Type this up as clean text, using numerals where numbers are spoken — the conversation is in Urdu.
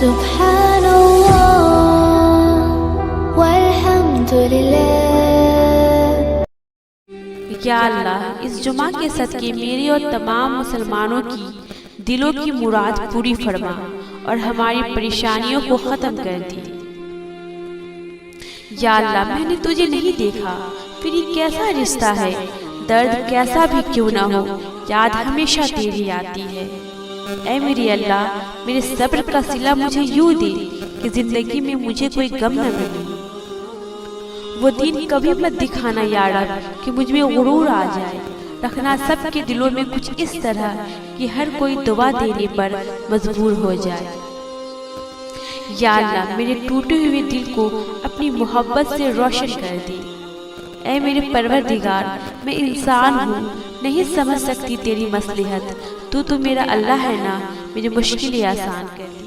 سبحان اللہ والحمد للہ۔ یا اللہ اس جمعہ کے صدقے میری اور تمام مسلمانوں کی دلوں کی مراد پوری فرما اور ہماری پریشانیوں کو ختم کر دی۔ یا اللہ میں نے تجھے نہیں دیکھا، پھر یہ کیسا رشتہ ہے، درد کیسا بھی کیوں نہ ہو، یاد ہمیشہ تیری آتی ہے۔ اے میری اللہ میرے صبر کا صلہ مجھے یوں دے کہ زندگی میں مجھے کوئی غم نہ ملے۔ وہ دین کبھی مت دکھانا یا رب کہ مجھ میں غرور آ جائے، رکھنا سب کے دلوں میں کچھ اس طرح کہ ہر کوئی دعا دینے پر مجبور ہو جائے۔ یا اللہ میرے ٹوٹے ہوئے دل کو اپنی محبت سے روشن کر دے۔ اے میرے پروردگار میں انسان ہوں، نہیں سمجھ سکتی تیری مصلحت، تو میرا اللہ ہے نا، میری مشکلیں آسان کر دی۔